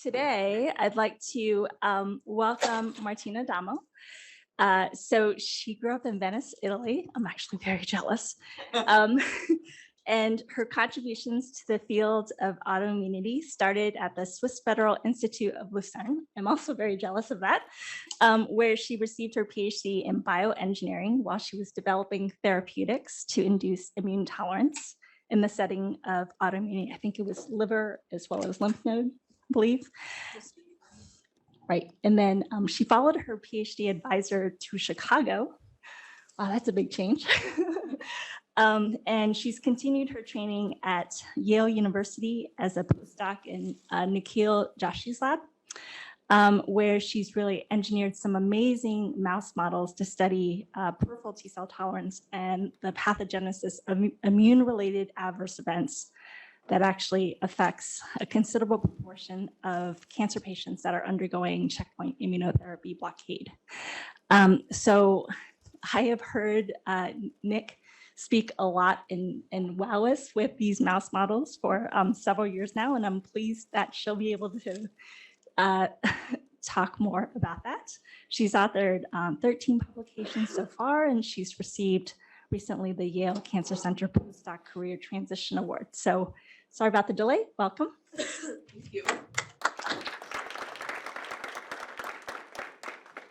today I'd like to welcome Martina Damo. So she grew up in Venice, Italy. I'm actually very jealous. And her contributions to the field of autoimmunity started at the Swiss Federal Institute of Lucerne. I'm also very jealous of that, where she received her PhD in bioengineering while she was developing therapeutics to induce immune tolerance in the setting of autoimmunity. I think it was liver as well as lymph node, I believe. Right, and then she followed her PhD advisor to Chicago. Wow, that's a big change. And she's continued her training at Yale University as a postdoc in Nikhil Joshi's lab, where she's really engineered some amazing mouse models to study peripheral T cell tolerance and the pathogenesis of immune-related adverse events that actually affects a considerable proportion of cancer patients that are undergoing checkpoint immunotherapy blockade. So I have heard Nick speak a lot and wow us with these mouse models for several years now, and I'm pleased that she'll be able to talk more about that. She's authored 13 publications so far, and she's received recently the Yale Cancer Center Postdoc Career Transition Award. So sorry about the delay. Welcome. Thank you.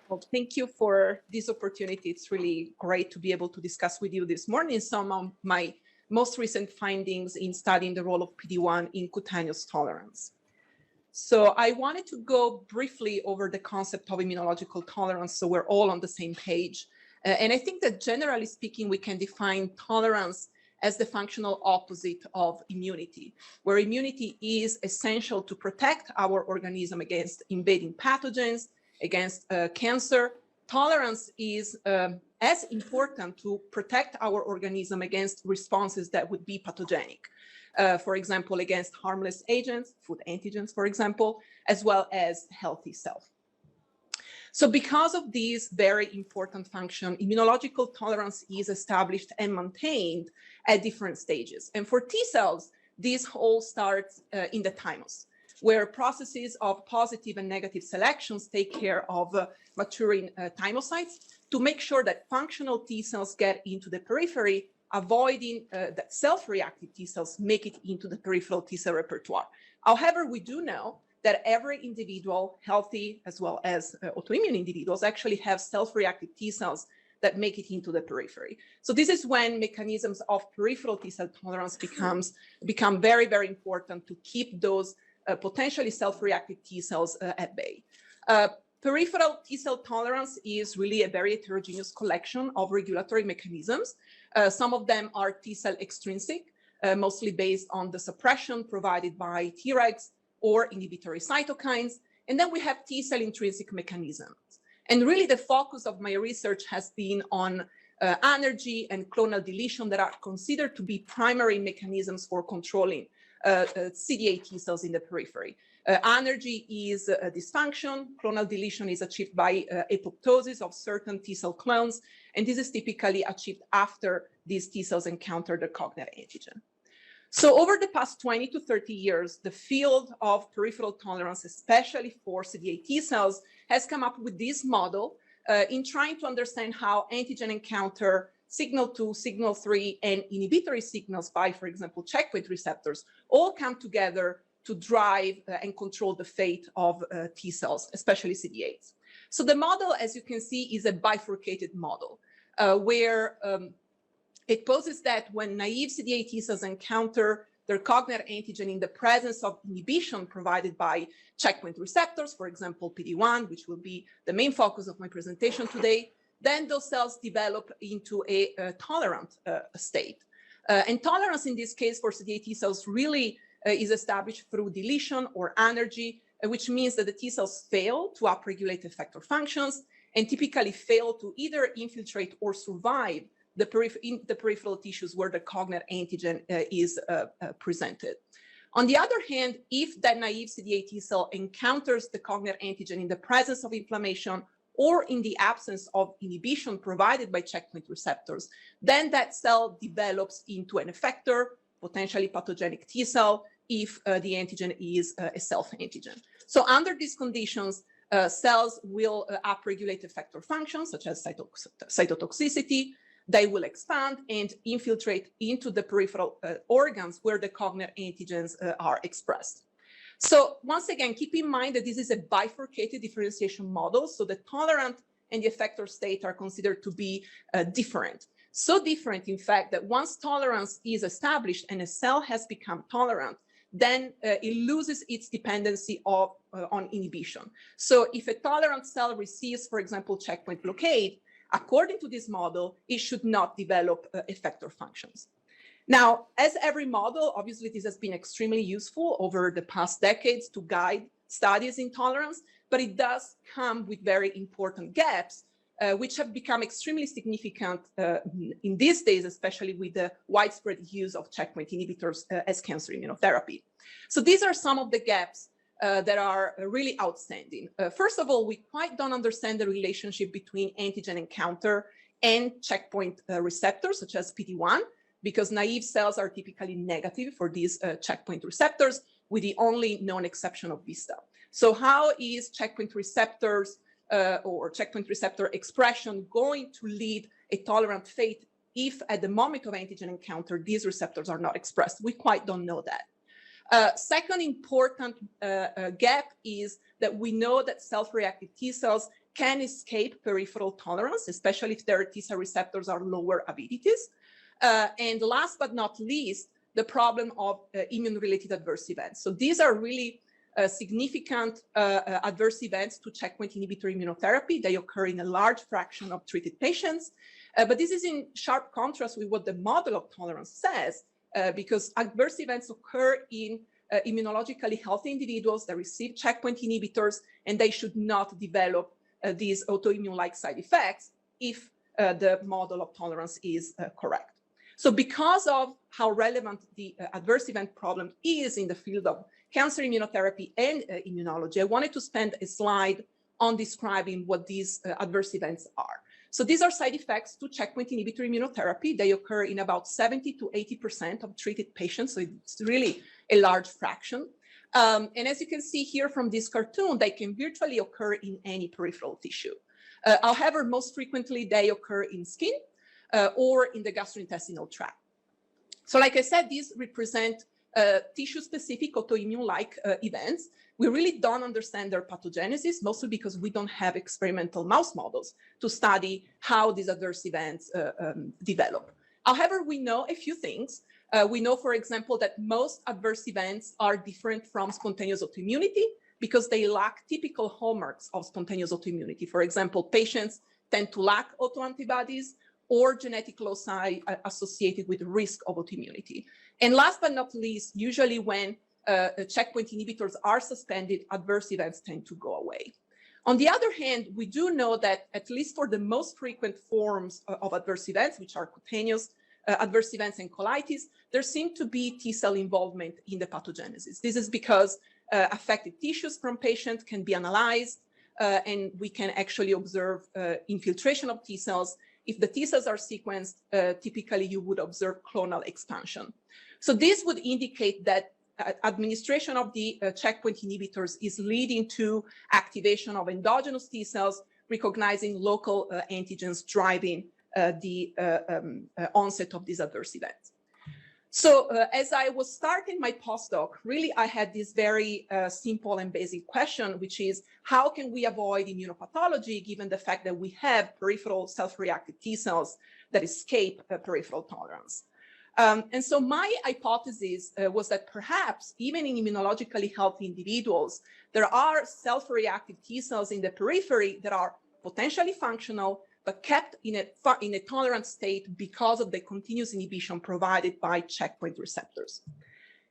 Well, thank you for this opportunity. It's really great to be able to discuss with you this morning some of my most recent findings in studying the role of PD-1 in cutaneous tolerance. So I wanted to go briefly over the concept of immunological tolerance so we're all on the same page. And I think that generally speaking, we can define tolerance as the functional opposite of immunity, where immunity is essential to protect our organism against invading pathogens, against cancer. Tolerance is as important to protect our organism against responses that would be pathogenic. For example, against harmless agents, food antigens, for example, as well as healthy cells. So because of these very important function, immunological tolerance is established and maintained at different stages. And for T cells, this all starts in the thymus, where processes of positive and negative selections take care of maturing thymocytes to make sure that functional T cells get into the periphery, avoiding that self-reactive T cells make it into the peripheral T cell repertoire. However, we do know that every individual, healthy as well as autoimmune individuals, actually have self-reactive T cells that make it into the periphery. So this is when mechanisms of peripheral T cell tolerance become very, very important to keep those potentially self-reactive T cells at bay. Peripheral T cell tolerance is really a very heterogeneous collection of regulatory mechanisms. Some of them are T cell extrinsic, mostly based on the suppression provided by Tregs or inhibitory cytokines. And then we have T cell intrinsic mechanisms. And really the focus of my research has been on anergy and clonal deletion that are considered to be primary mechanisms for controlling CD8 T cells in the periphery. Anergy is a dysfunction. Clonal deletion is achieved by apoptosis of certain T cell clones. And this is typically achieved after these T cells encounter the cognate antigen. So over the past 20 to 30 years, the field of peripheral tolerance, especially for CD8 T cells, has come up with this model in trying to understand how antigen encounter, signal 2, signal 3, and inhibitory signals by, for example, checkpoint receptors, all come together to drive and control the fate of T cells, especially CD8s. So the model, as you can see, is a bifurcated model where it poses that when naive CD8 T cells encounter their cognate antigen in the presence of inhibition provided by checkpoint receptors, for example, PD-1, which will be the main focus of my presentation today, then those cells develop into a tolerant state. And tolerance in this case for CD8 T cells really is established through deletion or anergy, which means that the T cells fail to upregulate effector functions and typically fail to either infiltrate or survive in the peripheral tissues where the cognate antigen is presented. On the other hand, if that naive CD8 T cell encounters the cognate antigen in the presence of inflammation or in the absence of inhibition provided by checkpoint receptors, then that cell develops into an effector, potentially pathogenic T cell, if the antigen is a self-antigen. So under these conditions, cells will upregulate effector functions such as cytotoxicity. They will expand and infiltrate into the peripheral organs where the cognate antigens are expressed. So once again, keep in mind that this is a bifurcated differentiation model. So the tolerant and the effector state are considered to be different. So different, in fact, that once tolerance is established and a cell has become tolerant, then it loses its dependency on inhibition. So if a tolerant cell receives, for example, checkpoint blockade, according to this model, it should not develop effector functions. Now, as every model, obviously this has been extremely useful over the past decades to guide studies in tolerance, but it does come with very important gaps, which have become extremely significant in these days, especially with the widespread use of checkpoint inhibitors as cancer immunotherapy. So these are some of the gaps that are really outstanding. First of all, we quite don't understand the relationship between antigen encounter and checkpoint receptors, such as PD-1, because naive cells are typically negative for these checkpoint receptors, with the only known exception of VISTA. So how is checkpoint receptors or checkpoint receptor expression going to lead a tolerant fate if at the moment of antigen encounter, these receptors are not expressed? We quite don't know that. Second important gap is that we know that self-reactive T cells can escape peripheral tolerance, especially if their T cell receptors are lower avidities. And last but not least, the problem of immune-related adverse events. So these are really significant adverse events to checkpoint inhibitor immunotherapy. They occur in a large fraction of treated patients. But this is in sharp contrast with what the model of tolerance says, because adverse events occur in immunologically healthy individuals that receive checkpoint inhibitors, and they should not develop these autoimmune-like side effects if the model of tolerance is correct. So because of how relevant the adverse event problem is in the field of cancer immunotherapy and immunology, I wanted to spend a slide on describing what these adverse events are. So these are side effects to checkpoint inhibitor immunotherapy. They occur in about 70 to 80% of treated patients, so it's really a large fraction. And as you can see here from this cartoon, they can virtually occur in any peripheral tissue. However, most frequently they occur in skin or in the gastrointestinal tract. So like I said, these represent tissue-specific autoimmune-like events. We really don't understand their pathogenesis, mostly because we don't have experimental mouse models to study how these adverse events develop. However, we know a few things. We know, for example, that most adverse events are different from spontaneous autoimmunity because they lack typical hallmarks of spontaneous autoimmunity. For example, patients tend to lack autoantibodies or genetic loci associated with risk of autoimmunity. And last but not least, usually when checkpoint inhibitors are suspended, adverse events tend to go away. On the other hand, we do know that at least for the most frequent forms of adverse events, which are cutaneous adverse events and colitis, there seem to be T cell involvement in the pathogenesis. This is because affected tissues from patients can be analyzed and we can actually observe infiltration of T cells. If the T cells are sequenced, typically you would observe clonal expansion. So this would indicate that administration of the checkpoint inhibitors is leading to activation of endogenous T cells, recognizing local antigens driving the onset of these adverse events. So as I was starting my postdoc, really I had this very simple and basic question, which is how can we avoid immunopathology given the fact that we have peripheral self-reactive T cells that escape peripheral tolerance? And so my hypothesis was that perhaps even in immunologically healthy individuals, there are self-reactive T cells in the periphery that are potentially functional, but kept in a tolerant state because of the continuous inhibition provided by checkpoint receptors.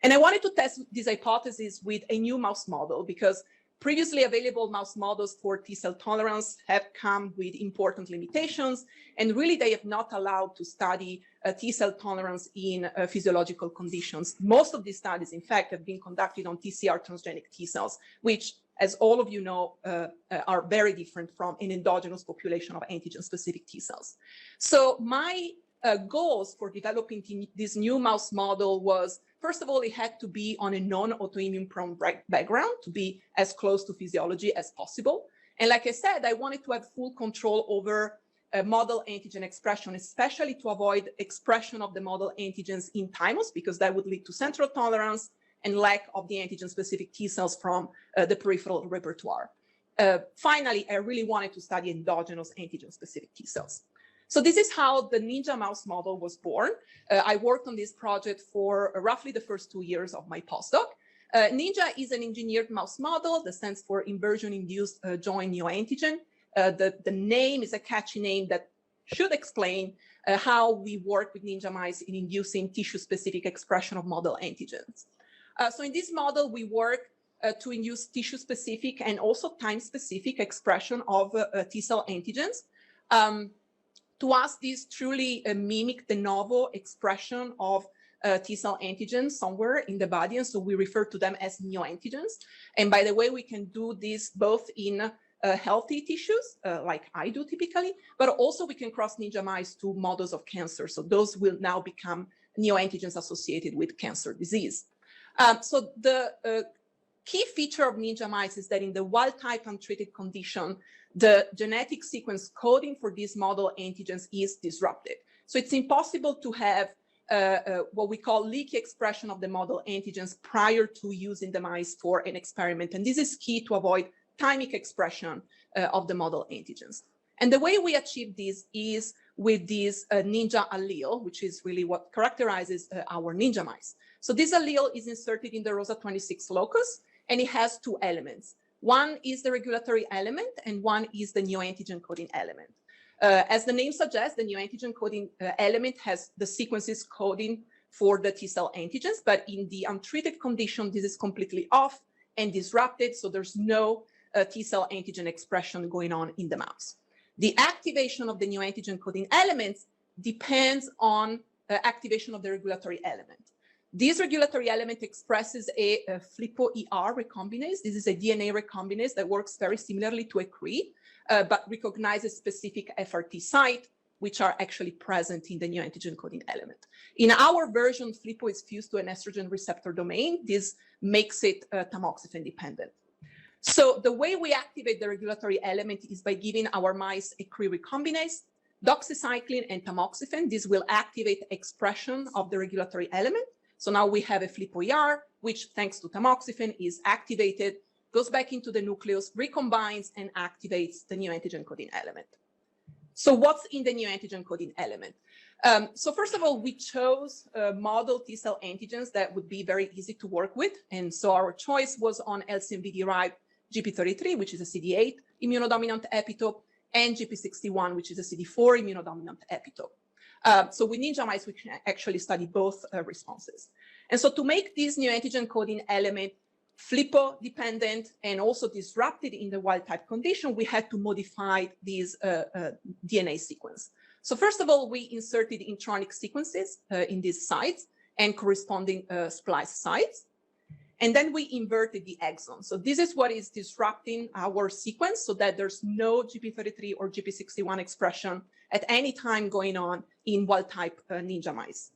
And I wanted to test this hypothesis with a new mouse model because previously available mouse models for T cell tolerance have come with important limitations, and really they have not allowed to study T cell tolerance in physiological conditions. Most of these studies, in fact, have been conducted on TCR transgenic T cells, which, as all of you know, are very different from an endogenous population of antigen-specific T cells. So my goals for developing this new mouse model was, first of all, it had to be on a non-autoimmune prone background to be as close to physiology as possible. And like I said, I wanted to have full control over model antigen expression, especially to avoid expression of the model antigens in thymus, because that would lead to central tolerance and lack of the antigen-specific T cells from the peripheral repertoire. Finally, I really wanted to study endogenous antigen-specific T cells. So this is how the Ninja mouse model was born. I worked on this project for roughly the first 2 years of my postdoc. Ninja is an engineered mouse model that stands for inversion-induced joint neoantigen. The name is a catchy name that should explain how we work with Ninja mice in inducing tissue-specific expression of model antigens. So in this model, we work to induce tissue-specific and also time-specific expression of T cell antigens. To us, this truly mimic de novo expression of T cell antigens somewhere in the body, and so we refer to them as neoantigens. And by the way, we can do this both in healthy tissues, like I do typically, but also we can cross Ninja mice to models of cancer. So those will now become neoantigens associated with cancer disease. So the key feature of Ninja mice is that in the wild-type untreated condition, the genetic sequence coding for these model antigens is disrupted. So it's impossible to have what we call leaky expression of the model antigens prior to using the mice for an experiment. And this is key to avoid thymic expression of the model antigens. And the way we achieve this is with this Ninja allele, which is really what characterizes our Ninja mice. So this allele is inserted in the ROSA26 locus, and it has two elements. One is the regulatory element, and one is the neoantigen coding element. As the name suggests, the neoantigen coding element has the sequences coding for the T cell antigens, but in the untreated condition, this is completely off and disrupted, so there's no T cell antigen expression going on in the mouse. The activation of the neoantigen coding elements depends on activation of the regulatory element. This regulatory element expresses a FLIPO-ER recombinase. This is a DNA recombinase that works very similarly to a CRE, but recognizes specific FRT site, which are actually present in the neoantigen coding element. In our version, FLIPO is fused to an estrogen receptor domain. This makes it tamoxifen dependent. So the way we activate the regulatory element is by giving our mice a CRE recombinase, doxycycline, and tamoxifen. This will activate expression of the regulatory element. So now we have a FLIPO-ER, which thanks to tamoxifen is activated, goes back into the nucleus, recombines, and activates the neoantigen coding element. So what's in the neoantigen coding element? So first of all, we chose model T cell antigens that would be very easy to work with. And so our choice was on LCMV-derived GP33, which is a CD8 immunodominant epitope, and GP61, which is a CD4 immunodominant epitope. So with Ninja mice, we can actually study both responses. And so to make this neoantigen coding element FLIPO dependent and also disrupted in the wild type condition, we had to modify this DNA sequence. So first of all, we inserted intronic sequences in these sites and corresponding splice sites. And then we inverted the exon. So this is what is disrupting our sequence so that there's no GP33 or GP61 expression at any time going on in wild-type Ninja mice.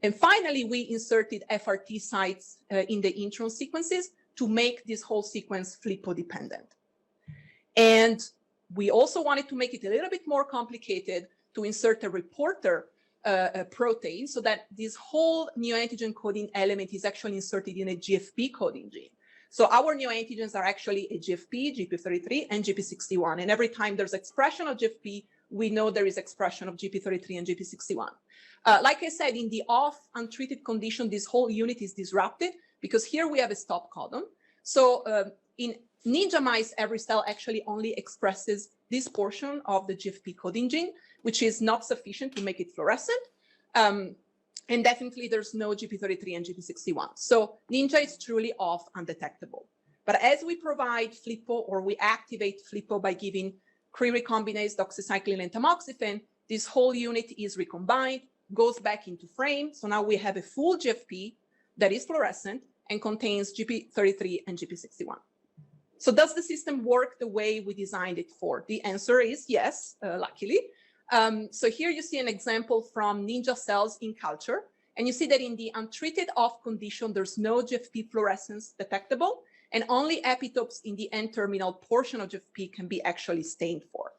And finally, we inserted FRT sites in the intron sequences to make this whole sequence FLIPO-dependent. And we also wanted to make it a little bit more complicated to insert a reporter protein so that this whole neoantigen coding element is actually inserted in a GFP coding gene. So our neoantigens are actually a GFP, GP33, and GP61. And every time there's expression of GFP, we know there is expression of GP33 and GP61. Like I said, in the off untreated condition, this whole unit is disrupted because here we have a stop codon. So in Ninja mice, every cell actually only expresses this portion of the GFP coding gene, which is not sufficient to make it fluorescent. And definitely there's no GP33 and GP61. So Ninja is truly off undetectable. But as we provide FLIPO or we activate FLIPO by giving CRE recombinase, doxycycline, and tamoxifen, this whole unit is recombined, goes back into frame. So now we have a full GFP that is fluorescent and contains GP33 and GP61. So does the system work the way we designed it for? The answer is yes, luckily. So here you see an example from ninja cells in culture. And you see that in the untreated off condition, there's no GFP fluorescence detectable, and only epitopes in the N-terminal portion of GFP can be actually stained for.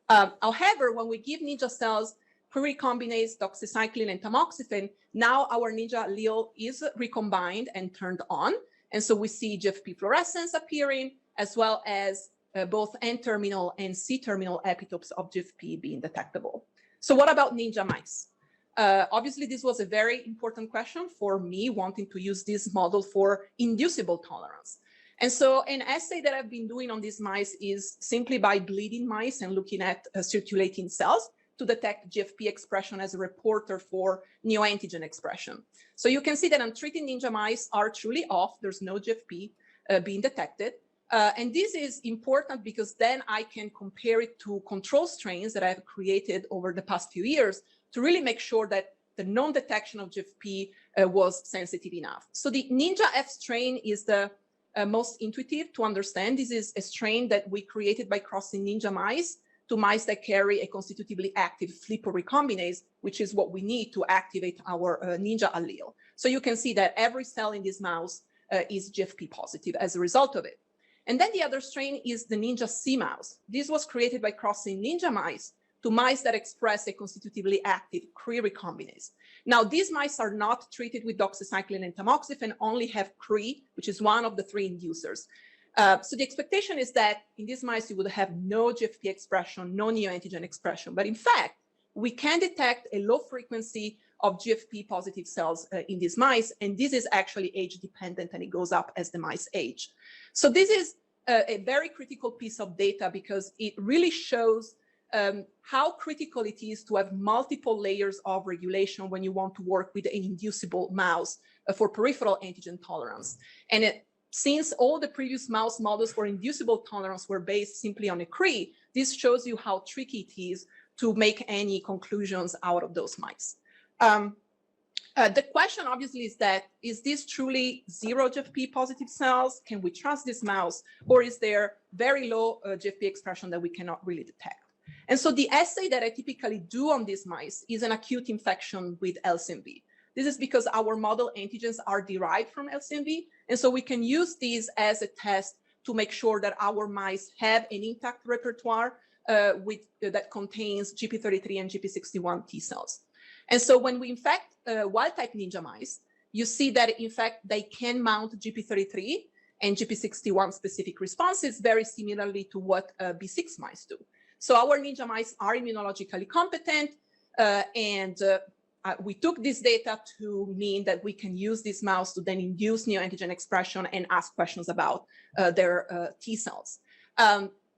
However, when we give ninja cells pre-recombinase, doxycycline, and tamoxifen, now our ninja allele is recombined and turned on. And so we see GFP fluorescence appearing, as well as both N-terminal and C-terminal epitopes of GFP being detectable. So what about ninja mice? Obviously, this was a very important question for me, wanting to use this model for inducible tolerance. And so an assay that I've been doing on these mice is simply by bleeding mice and looking at circulating cells to detect GFP expression as a reporter for neoantigen expression. So you can see that untreated ninja mice are truly off. There's no GFP being detected. And this is important because then I can compare it to control strains that I've created over the past few years to really make sure that the non-detection of GFP was sensitive enough. So the Ninja F strain is the most intuitive to understand. This is a strain that we created by crossing ninja mice to mice that carry a constitutively active FLIPO recombinase, which is what we need to activate our ninja allele. So you can see that every cell in this mouse is GFP positive as a result of it. And then the other strain is the Ninja C mouse. This was created by crossing ninja mice to mice that express a constitutively active CRE recombinase. Now, these mice are not treated with doxycycline and tamoxifen, only have CRE, which is one of the 3 inducers. So the expectation is that in these mice, you would have no GFP expression, no neoantigen expression. But in fact, we can detect a low frequency of GFP positive cells in these mice. And this is actually age dependent, and it goes up as the mice age. So this is a very critical piece of data because it really shows how critical it is to have multiple layers of regulation when you want to work with an inducible mouse for peripheral antigen tolerance. And since all the previous mouse models for inducible tolerance were based simply on a CRE, this shows you how tricky it is to make any conclusions out of those mice. The question obviously is that, is this truly zero GFP positive cells? Can we trust this mouse? Or is there very low GFP expression that we cannot really detect? And so the assay that I typically do on these mice is an acute infection with LCMV. This is because our model antigens are derived from LCMV. And so we can use these as a test to make sure that our mice have an intact repertoire that contains GP33 and GP61 T cells. And so when we infect wild-type ninja mice, you see that, in fact, they can mount GP33 and GP61 specific responses very similarly to what B6 mice do. So our ninja mice are immunologically competent, and we took this data to mean that we can use this mouse to then induce neoantigen expression and ask questions about their T cells.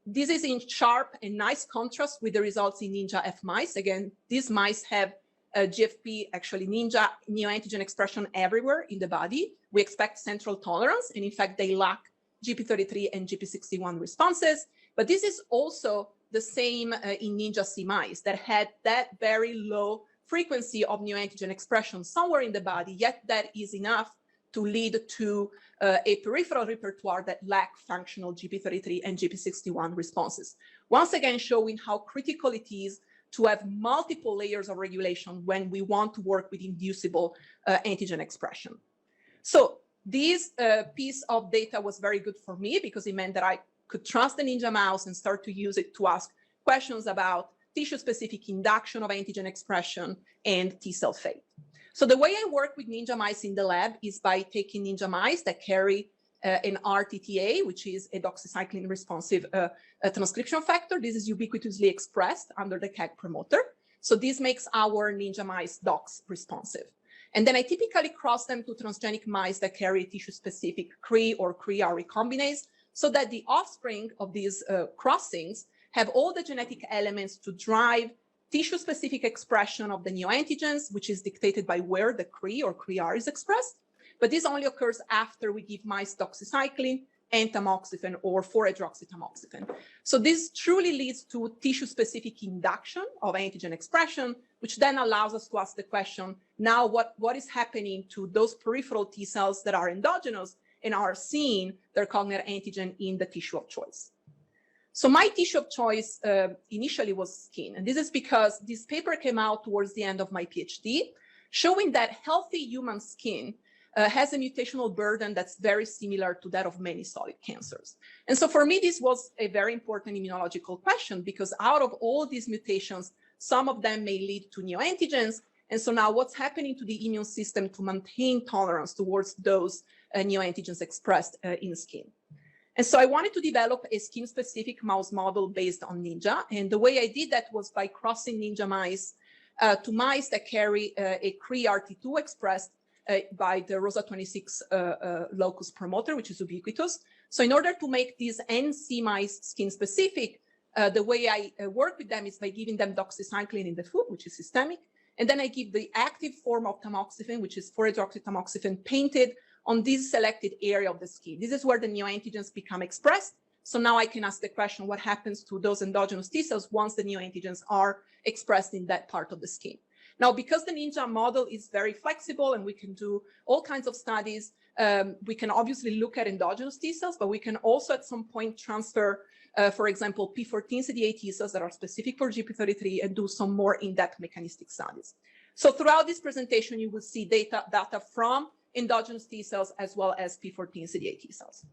This is in sharp and nice contrast with the results in Ninja F mice. Again, these mice have GFP, actually ninja neoantigen expression everywhere in the body. We expect central tolerance, and in fact, they lack GP33 and GP61 responses. But this is also the same in Ninja C mice that had that very low frequency of neoantigen expression somewhere in the body, yet that is enough to lead to a peripheral repertoire that lack functional GP33 and GP61 responses. Once again, showing how critical it is to have multiple layers of regulation when we want to work with inducible antigen expression. So this piece of data was very good for me because it meant that I could trust the ninja mouse and start to use it to ask questions about tissue-specific induction of antigen expression and T cell fate. So the way I work with ninja mice in the lab is by taking ninja mice that carry an RTTA, which is a doxycycline responsive transcription factor. This is ubiquitously expressed under the CAG promoter. So this makes our ninja mice dox responsive. And then I typically cross them to transgenic mice that carry tissue-specific CRE or CRE-R recombinase, so that the offspring of these crossings have all the genetic elements to drive tissue-specific expression of the neoantigens, which is dictated by where the CRE or CRE-R is expressed. But this only occurs after we give mice doxycycline and tamoxifen or 4-hydroxytamoxifen. So this truly leads to tissue-specific induction of antigen expression, which then allows us to ask the question, now what is happening to those peripheral T cells that are endogenous and are seeing their cognate antigen in the tissue of choice? So my tissue of choice initially was skin. And this is because this paper came out towards the end of my PhD, showing that healthy human skin has a mutational burden that's very similar to that of many solid cancers. And so for me, this was a very important immunological question, because out of all these mutations, some of them may lead to neoantigens. And so now what's happening to the immune system to maintain tolerance towards those neoantigens expressed in skin? And so I wanted to develop a skin-specific mouse model based on Ninja. And the way I did that was by crossing Ninja mice to mice that carry a CRE-RT2 expressed by the ROSA26 locus promoter, which is ubiquitous. So in order to make these NC mice skin-specific, the way I work with them is by giving them doxycycline in the food, which is systemic. And then I give the active form of tamoxifen, which is 4-hydroxytamoxifen, painted on this selected area of the skin. This is where the neoantigens become expressed. So now I can ask the question, what happens to those endogenous T cells once the neoantigens are expressed in that part of the skin? Now, because the Ninja model is very flexible and we can do all kinds of studies, we can obviously look at endogenous T cells, but we can also at some point transfer, for example, P14 CD8 T cells that are specific for GP33 and do some more in-depth mechanistic studies. So throughout this presentation, you will see data from endogenous T cells as well as P14 CD8 T cells.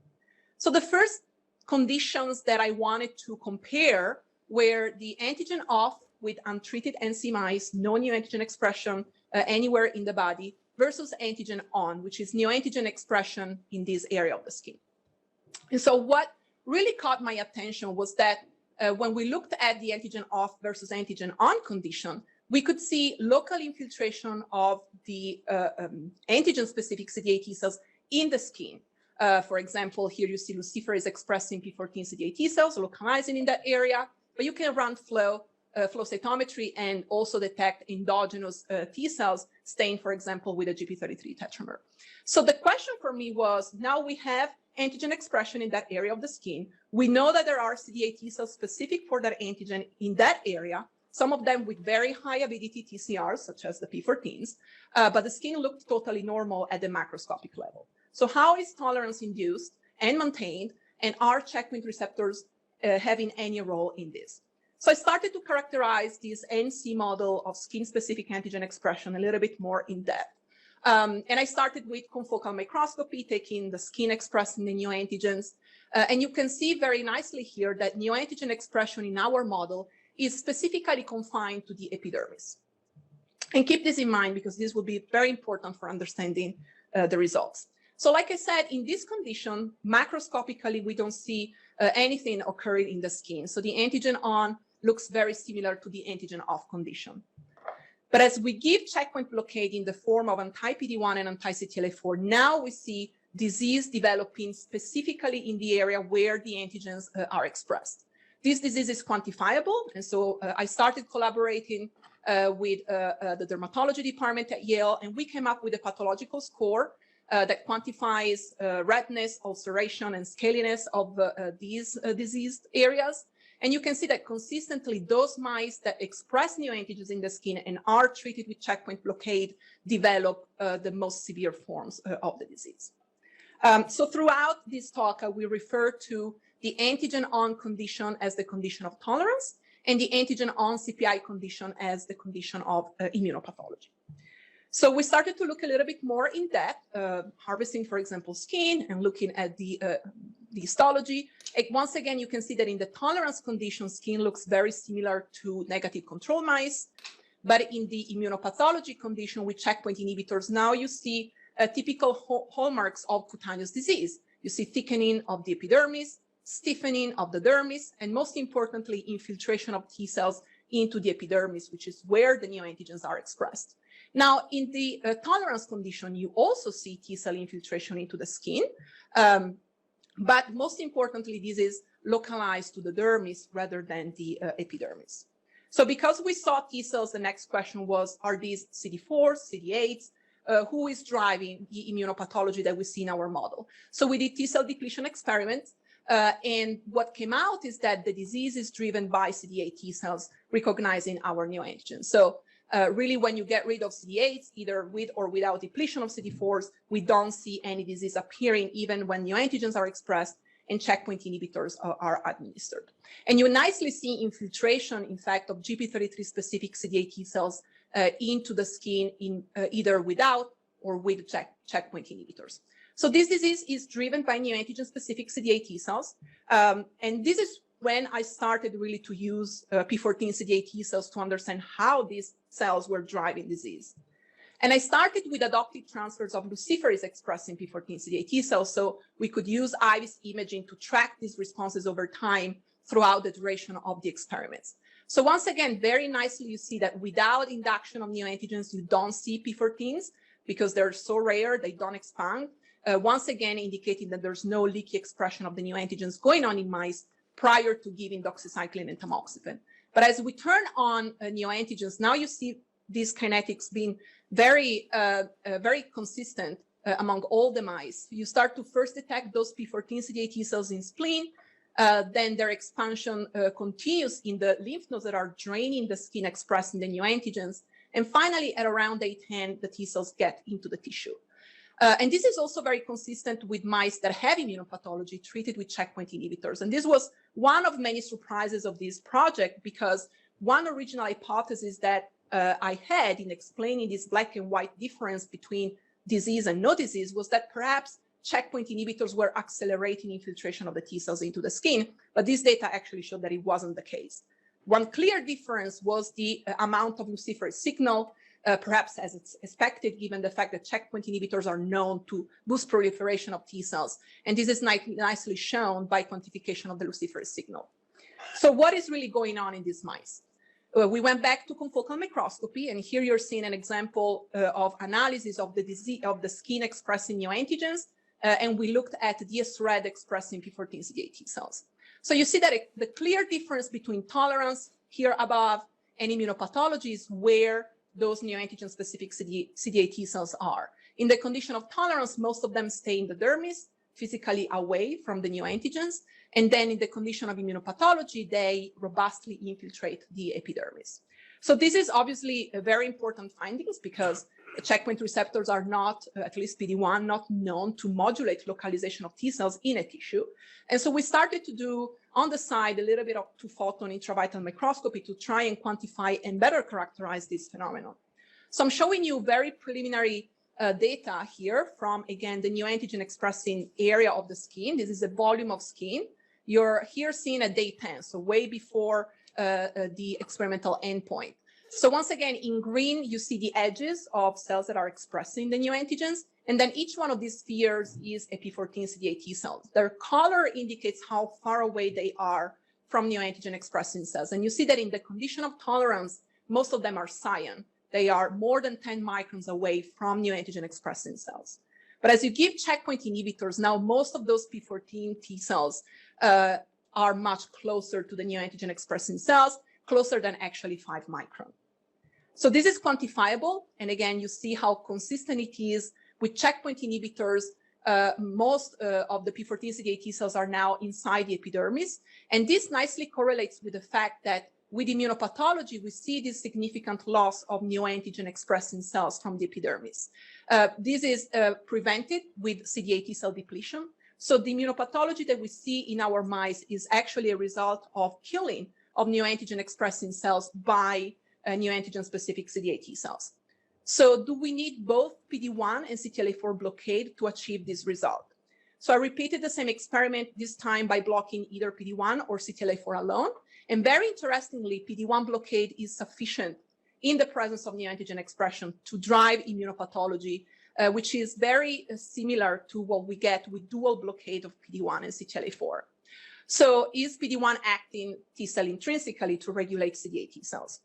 So the first conditions that I wanted to compare were the antigen off with untreated NC mice, no neoantigen expression anywhere in the body, versus antigen on, which is neoantigen expression in this area of the skin. And so what really caught my attention was that when we looked at the antigen off versus antigen on condition, we could see local infiltration of the antigen-specific CD8 T cells in the skin. For example, here you see luciferase expressing P14 CD8 T cells, localizing in that area, but you can run flow cytometry and also detect endogenous T cells stained, for example, with a GP33 tetramer. So the question for me was, now we have antigen expression in that area of the skin. We know that there are CD8 T cells specific for that antigen in that area, some of them with very high avidity TCRs, such as the P14s, but the skin looked totally normal at the macroscopic level. So how is tolerance induced and maintained, and are checkpoint receptors having any role in this? So I started to characterize this NC model of skin-specific antigen expression a little bit more in depth. And I started with confocal microscopy, taking the skin expressing the neoantigens. And you can see very nicely here that neoantigen expression in our model is specifically confined to the epidermis. And keep this in mind, because this will be very important for understanding the results. So like I said, in this condition, macroscopically, we don't see anything occurring in the skin. So the antigen on looks very similar to the antigen off condition. But as we give checkpoint blockade in the form of anti-PD-1 and anti-CTLA-4, now we see disease developing specifically in the area where the antigens are expressed. This disease is quantifiable, and so I started collaborating with the dermatology department at Yale, and we came up with a pathological score that quantifies redness, ulceration, and scaliness of these diseased areas. And you can see that consistently those mice that express neoantigens in the skin and are treated with checkpoint blockade develop the most severe forms of the disease. So throughout this talk, we refer to the antigen on condition as the condition of tolerance, and the antigen on CPI condition as the condition of immunopathology. So we started to look a little bit more in depth, harvesting, for example, skin and looking at the histology. And once again, you can see that in the tolerance condition, skin looks very similar to negative control mice. But in the immunopathology condition with checkpoint inhibitors, now you see typical hallmarks of cutaneous disease. You see thickening of the epidermis, stiffening of the dermis, and most importantly, infiltration of T cells into the epidermis, which is where the neoantigens are expressed. Now, in the tolerance condition, you also see T cell infiltration into the skin, but most importantly, this is localized to the dermis rather than the epidermis. So because we saw T cells, the next question was, are these CD4s, CD8s? Who is driving the immunopathology that we see in our model? So we did T cell depletion experiments, and what came out is that the disease is driven by CD8 T cells recognizing our neoantigens. So really, when you get rid of CD8s, either with or without depletion of CD4s, we don't see any disease appearing even when neoantigens are expressed. and checkpoint inhibitors are administered. And you nicely see infiltration, in fact, of GP33 specific CD8 T cells into the skin in either without or with checkpoint inhibitors. So this disease is driven by neoantigen-specific CD8 T cells. And this is when I started really to use P14 CD8 T cells to understand how these cells were driving disease. And I started with adoptive transfers of luciferase expressing P14 CD8 T cells, so we could use IVIS imaging to track these responses over time throughout the duration of the experiments. So once again, very nicely, you see that without induction of neoantigens, you don't see P14s because they're so rare, they don't expand. Once again, indicating that there's no leaky expression of the neoantigens going on in mice prior to giving doxycycline and tamoxifen. But as we turn on neoantigens, now you see these kinetics being very consistent among all the mice. You start to first detect those P14 CD8 T cells in spleen, then their expansion continues in the lymph nodes that are draining the skin, expressing the neoantigens, and finally at around day 10, the T cells get into the tissue. And this is also very consistent with mice that have immunopathology treated with checkpoint inhibitors. And this was one of many surprises of this project, because one original hypothesis that I had in explaining this black and white difference between disease and no disease was that perhaps checkpoint inhibitors were accelerating infiltration of the T cells into the skin, but this data actually showed that it wasn't the case. One clear difference was the amount of luciferase signal, perhaps as it's expected, given the fact that checkpoint inhibitors are known to boost proliferation of T cells. And this is nicely shown by quantification of the luciferase signal. So what is really going on in these mice? We went back to confocal microscopy, and here you're seeing an example of analysis of the disease of the skin expressing neoantigens, and we looked at DS-RED expressing P14 CD8 T cells. So you see that the clear difference between tolerance here above and immunopathology is where those neoantigen-specific CD8 T cells are. In the condition of tolerance, most of them stay in the dermis, physically away from the neoantigens, and then in the condition of immunopathology, they robustly infiltrate the epidermis. So this is obviously a very important findings, because checkpoint receptors are not, at least PD-1, not known to modulate localization of T cells in a tissue. And so we started to do on the side a little bit of two-photon intravital microscopy to try and quantify and better characterize this phenomenon. So I'm showing you very preliminary data here from, again, the neoantigen expressing area of the skin. This is a volume of skin. You're here seeing at day 10, so way before the experimental endpoint. So once again, in green, you see the edges of cells that are expressing the neoantigens, and then each one of these spheres is a P14 CD8 T cells. Their color indicates how far away they are from neoantigen expressing cells. And you see that in the condition of tolerance, most of them are cyan. They are more than 10 microns away from neoantigen expressing cells. But as you give checkpoint inhibitors, now most of those P14 T cells are much closer to the neoantigen expressing cells, closer than actually 5 micron. So this is quantifiable. And again, you see how consistent it is with checkpoint inhibitors. Most of the P14 CD8 T cells are now inside the epidermis. And this nicely correlates with the fact that with immunopathology, we see this significant loss of neoantigen expressing cells from the epidermis. This is prevented with CD8 T cell depletion. So the immunopathology that we see in our mice is actually a result of killing of neoantigen expressing cells by neoantigen-specific CD8 T cells. So do we need both PD-1 and CTLA-4 blockade to achieve this result? So I repeated the same experiment, this time by blocking either PD-1 or CTLA-4 alone. And very interestingly, PD-1 blockade is sufficient in the presence of neoantigen expression to drive immunopathology, which is very similar to what we get with dual blockade of PD-1 and CTLA-4. So is PD-1 acting T cell intrinsically to regulate CD8 T cells?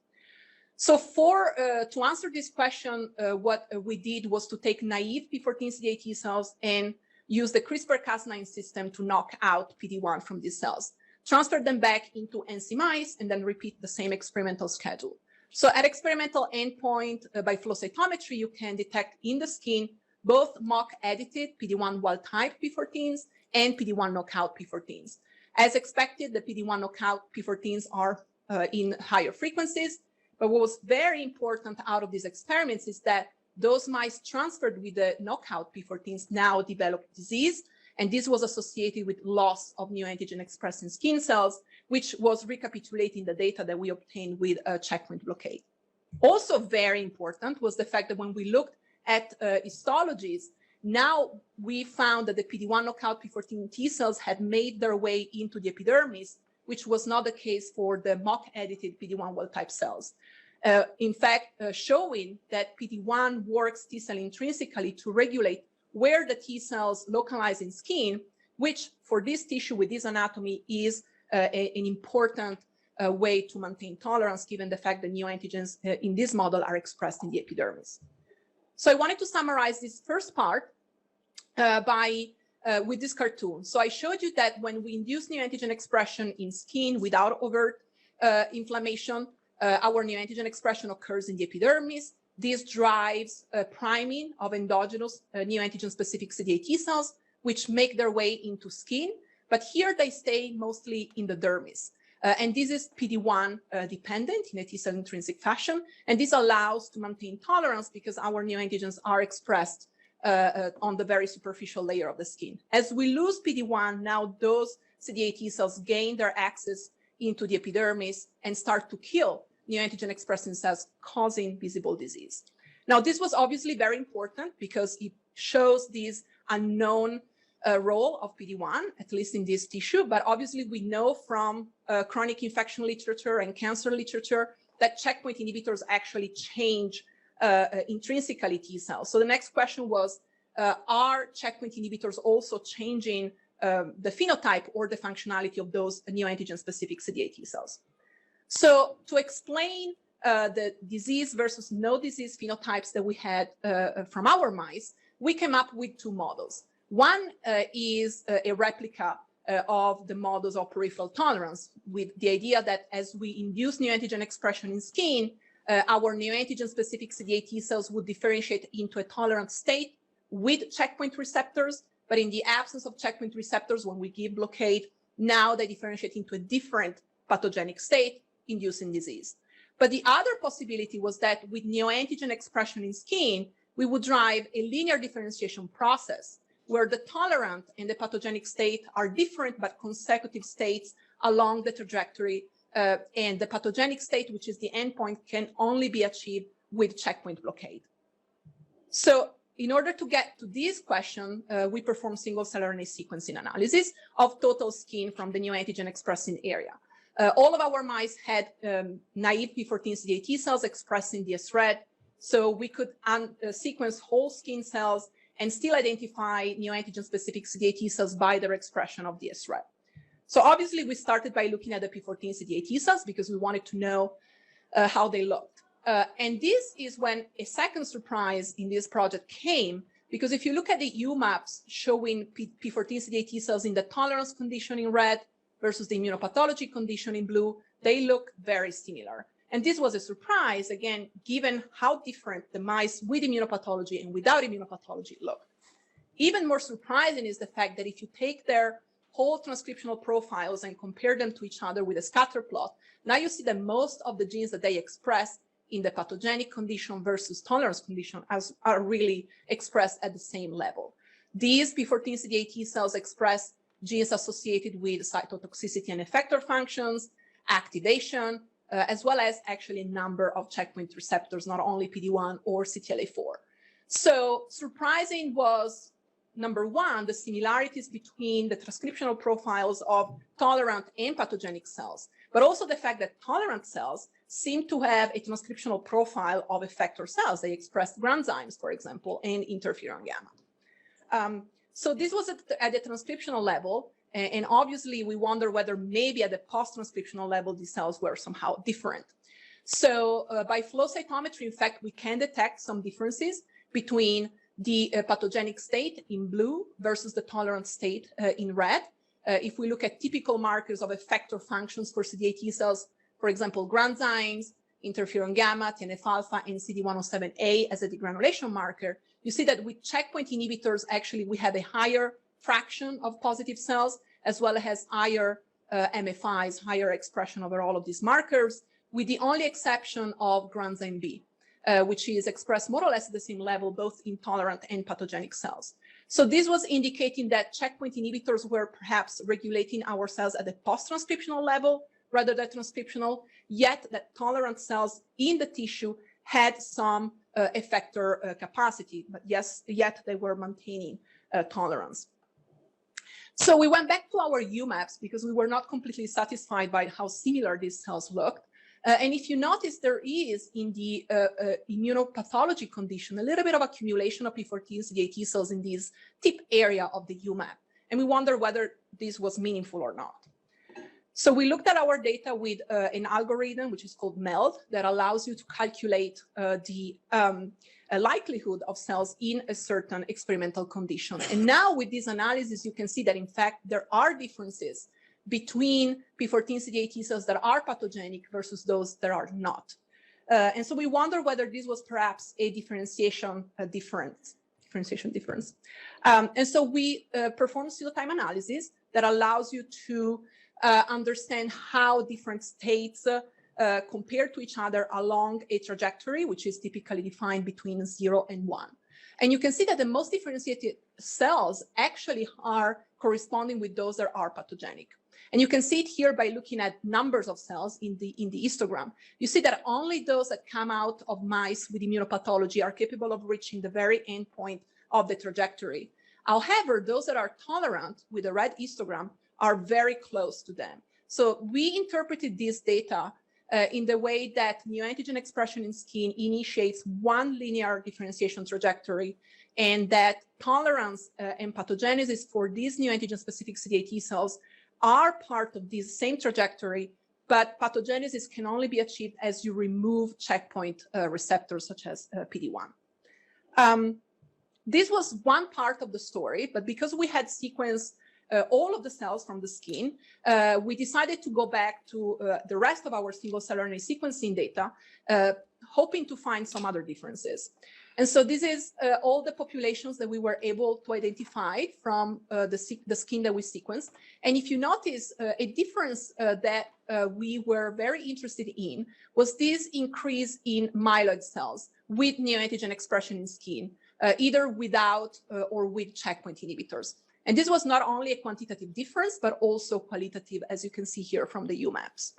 So to answer this question, what we did was to take naive P14 CD8 T cells and use the CRISPR-Cas9 system to knock out PD-1 from these cells, transfer them back into NC mice, and then repeat the same experimental schedule. So at experimental endpoint, by flow cytometry, you can detect in the skin both mock-edited PD-1 wild-type P14s and PD-1 knockout P14s. As expected, the PD-1 knockout P14s are in higher frequencies. But what was very important out of these experiments is that those mice transferred with the knockout P14s now developed disease. And this was associated with loss of neoantigen expressing skin cells, which was recapitulating the data that we obtained with a checkpoint blockade. Also very important was the fact that when we looked at histologies, now we found that the PD-1 knockout P14 T cells had made their way into the epidermis, which was not the case for the mock-edited PD-1 wild-type cells. In fact, showing that PD-1 works T cell intrinsically to regulate where the T cells localize in skin, which for this tissue with this anatomy is an important way to maintain tolerance, given the fact that neoantigens in this model are expressed in the epidermis. So I wanted to summarize this first part with this cartoon. So I showed you that when we induce neoantigen expression in skin without overt inflammation, our neoantigen expression occurs in the epidermis. This drives priming of endogenous neoantigen-specific CD8 T cells, which make their way into skin. But here they stay mostly in the dermis. And this is PD-1 dependent in a T cell intrinsic fashion. And this allows to maintain tolerance because our neoantigens are expressed on the very superficial layer of the skin. As we lose PD-1, now those CD8 T cells gain their access into the epidermis and start to kill neoantigen expressing cells, causing visible disease. Now, this was obviously very important because it shows this unknown role of PD-1, at least in this tissue. But obviously, we know from chronic infection literature and cancer literature that checkpoint inhibitors actually change intrinsically T cells. So the next question was, are checkpoint inhibitors also changing the phenotype or the functionality of those neoantigen-specific CD8 T cells? So to explain the disease versus no disease phenotypes that we had from our mice, we came up with two models. One is a replica of the models of peripheral tolerance, with the idea that as we induce neoantigen expression in skin, our neoantigen-specific CD8 T cells would differentiate into a tolerant state with checkpoint receptors. But in the absence of checkpoint receptors, when we give blockade, now they differentiate into a different pathogenic state, inducing disease. But the other possibility was that with neoantigen expression in skin, we would drive a linear differentiation process where the tolerant and the pathogenic state are different but consecutive states along the trajectory, and the pathogenic state, which is the endpoint, can only be achieved with checkpoint blockade. So in order to get to this question, we performed single-cell RNA sequencing analysis of total skin from the neoantigen expressing area. All of our mice had naive P14 CD8 T cells expressing DS-RED, so we could sequence whole skin cells and still identify neoantigen-specific CD8 T cells by their expression of DS-RED. So obviously, we started by looking at the P14 CD8 T cells because we wanted to know how they looked. And this is when a second surprise in this project came, because if you look at the UMAPs showing P14 CD8 T cells in the tolerance condition in red versus the immunopathology condition in blue, they look very similar. And this was a surprise, again, given how different the mice with immunopathology and without immunopathology look. Even more surprising is the fact that if you take their whole transcriptional profiles and compare them to each other with a scatter plot, now you see that most of the genes that they express in the pathogenic condition versus tolerance condition are really expressed at the same level. These P14 CD8 T cells express genes associated with cytotoxicity and effector functions, activation, as well as actually a number of checkpoint receptors, not only PD-1 or CTLA-4. So surprising was, number one, the similarities between the transcriptional profiles of tolerant and pathogenic cells, but also the fact that tolerant cells seem to have a transcriptional profile of effector cells. They express granzymes, for example, and interferon gamma. So this was at the transcriptional level, and obviously we wonder whether maybe at the post-transcriptional level these cells were somehow different. So by flow cytometry, in fact, we can detect some differences between the pathogenic state in blue versus the tolerant state in red. If we look at typical markers of effector functions for CD8 T cells, for example, granzymes, interferon gamma, TNF-alpha, and CD107A as a degranulation marker, you see that with checkpoint inhibitors, actually, we have a higher fraction of positive cells, as well as higher MFIs, higher expression over all of these markers, with the only exception of granzyme B, which is expressed more or less at the same level, both in tolerant and pathogenic cells. So this was indicating that checkpoint inhibitors were perhaps regulating our cells at the post-transcriptional level rather than transcriptional, yet that tolerant cells in the tissue had some effector capacity, but yes, yet they were maintaining tolerance. So we went back to our UMAPs because we were not completely satisfied by how similar these cells looked. And if you notice, there is in the immunopathology condition a little bit of accumulation of P14 CD8 T cells in this tip area of the UMAP. And we wonder whether this was meaningful or not. So we looked at our data with an algorithm, which is called MELD, that allows you to calculate the likelihood of cells in a certain experimental condition. And now with this analysis, you can see that, in fact, there are differences between P14 CD8 T cells that are pathogenic versus those that are not. And so we wonder whether this was perhaps a differentiation difference. And so we performed pseudotime analysis that allows you to understand how different states compare to each other along a trajectory, which is typically defined between 0 and 1. And you can see that the most differentiated cells actually are corresponding with those that are pathogenic. And you can see it here by looking at numbers of cells in the histogram. You see that only those that come out of mice with immunopathology are capable of reaching the very end point of the trajectory. However, those that are tolerant with the red histogram are very close to them. So we interpreted this data in the way that neoantigen expression in skin initiates one linear differentiation trajectory, and that tolerance and pathogenesis for these neoantigen-specific CD8 T cells are part of this same trajectory, but pathogenesis can only be achieved as you remove checkpoint receptors such as PD-1. This was one part of the story, but because we had sequenced all of the cells from the skin, we decided to go back to the rest of our single-cell RNA sequencing data, hoping to find some other differences. And so this is all the populations that we were able to identify from the skin that we sequenced. And if you notice, a difference that we were very interested in was this increase in myeloid cells with neoantigen expression in skin, either without or with checkpoint inhibitors. And this was not only a quantitative difference, but also qualitative, as you can see here from the UMAPs.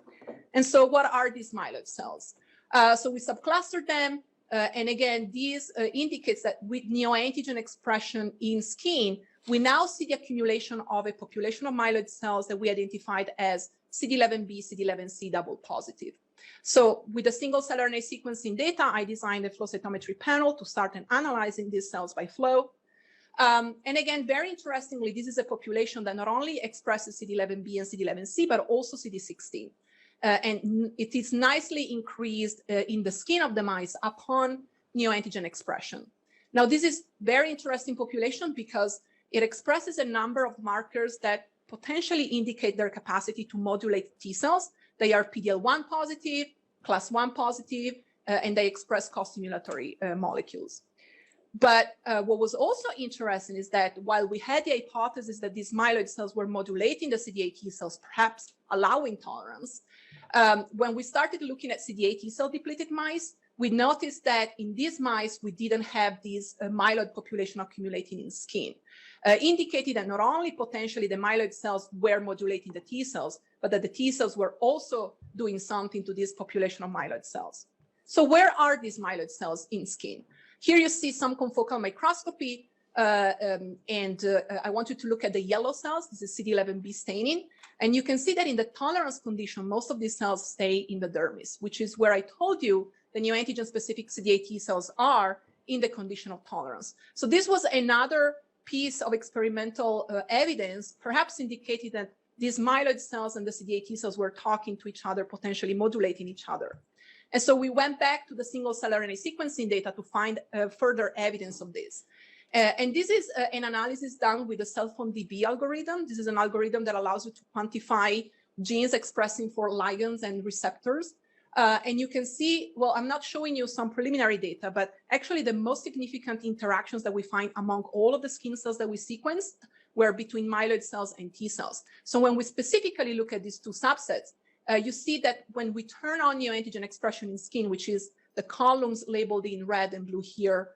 And so what are these myeloid cells? So we subclustered them. And again, this indicates that with neoantigen expression in skin, we now see the accumulation of a population of myeloid cells that we identified as CD11B, CD11C double positive. So with the single-cell RNA sequencing data, I designed a flow cytometry panel to start analyzing these cells by flow. And again, very interestingly, this is a population that not only expresses CD11B and CD11C, but also CD16. And it is nicely increased in the skin of the mice upon neoantigen expression. Now, this is very interesting population because it expresses a number of markers that potentially indicate their capacity to modulate T cells. They are PD-1 positive, class 1 positive, and they express co-stimulatory molecules. But what was also interesting is that while we had the hypothesis that these myeloid cells were modulating the CD8 T cells, perhaps allowing tolerance, when we started looking at CD8 T cell depleted mice, we noticed that in these mice, we didn't have this myeloid population accumulating in skin, indicating that not only potentially the myeloid cells were modulating the T cells, but that the T cells were also doing something to this population of myeloid cells. So where are these myeloid cells in skin? Here you see some confocal microscopy, and I want you to look at the yellow cells. This is CD11B staining. And you can see that in the tolerance condition, most of these cells stay in the dermis, which is where I told you the neoantigen-specific CD8 T cells are in the condition of tolerance. So this was another piece of experimental evidence, perhaps indicating that these myeloid cells and the CD8 T cells were talking to each other, potentially modulating each other. And so we went back to the single-cell RNA sequencing data to find further evidence of this. And this is an analysis done with the cell phone DB algorithm. This is an algorithm that allows you to quantify genes expressing for ligands and receptors. And you can see, well, I'm not showing you some preliminary data, but actually the most significant interactions that we find among all of the skin cells that we sequenced were between myeloid cells and T cells. So when we specifically look at these two subsets, you see that when we turn on neoantigen expression in skin, which is the columns labeled in red and blue here,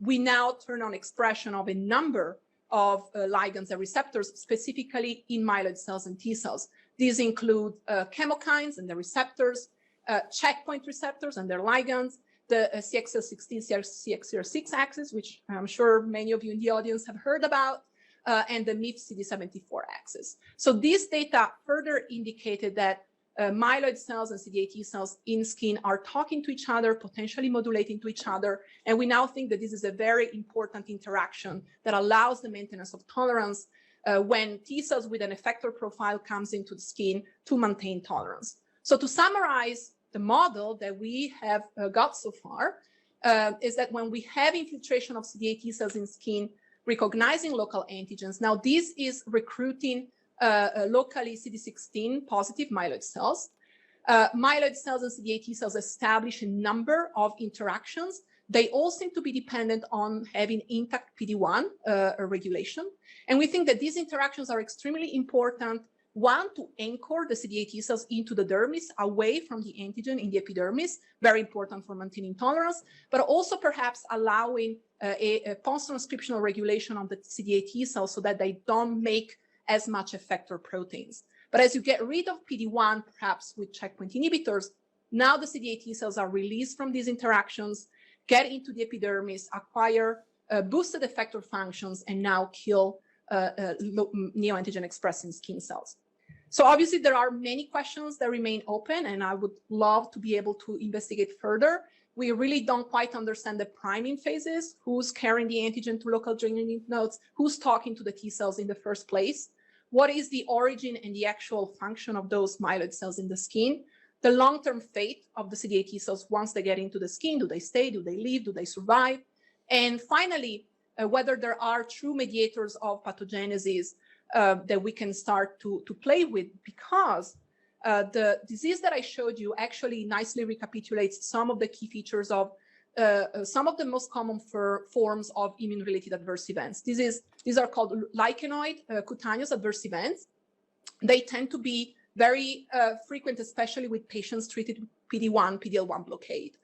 we now turn on expression of a number of ligands and receptors, specifically in myeloid cells and T cells. These include chemokines and the receptors, checkpoint receptors and their ligands, the CXCL16, CXCR6 axis, which I'm sure many of you in the audience have heard about, and the MIF CD74 axis. So these data further indicated that myeloid cells and CD8 T cells in skin are talking to each other, potentially modulating to each other. And we now think that this is a very important interaction that allows the maintenance of tolerance when T cells with an effector profile comes into the skin to maintain tolerance. So to summarize the model that we have got so far is that when we have infiltration of CD8 T cells in skin, recognizing local antigens, now this is recruiting locally CD16 positive myeloid cells. Myeloid cells and CD8 T cells establish a number of interactions. They all seem to be dependent on having intact PD-1 regulation. And we think that these interactions are extremely important, one, to anchor the CD8 T cells into the dermis, away from the antigen in the epidermis, very important for maintaining tolerance, but also perhaps allowing a post-transcriptional regulation of the CD8 T cells so that they don't make as much effector proteins. But as you get rid of PD-1, perhaps with checkpoint inhibitors, now the CD8 T cells are released from these interactions, get into the epidermis, acquire boosted effector functions, and now kill neoantigen expressing skin cells. So obviously there are many questions that remain open, and I would love to be able to investigate further. We really don't quite understand the priming phases, who's carrying the antigen to local draining lymph nodes, who's talking to the T cells in the first place, what is the origin and the actual function of those myeloid cells in the skin, the long-term fate of the CD8 T cells once they get into the skin, do they stay, do they leave, do they survive, and finally, whether there are true mediators of pathogenesis that we can start to play with, because the disease that I showed you actually nicely recapitulates some of the key features of some of the most common forms of immune-related adverse events. These are called lichenoid cutaneous adverse events. They tend to be very frequent, especially with patients treated with PD-1, PD-L1 blockade.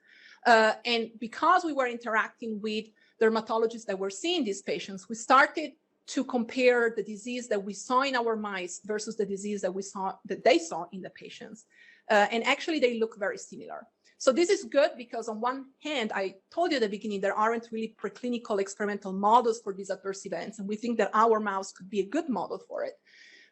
And because we were interacting with dermatologists that were seeing these patients, we started to compare the disease that we saw in our mice versus the disease that they saw in the patients. And actually, they look very similar. So this is good because on one hand, I told you at the beginning, there aren't really preclinical experimental models for these adverse events. And we think that our mouse could be a good model for it.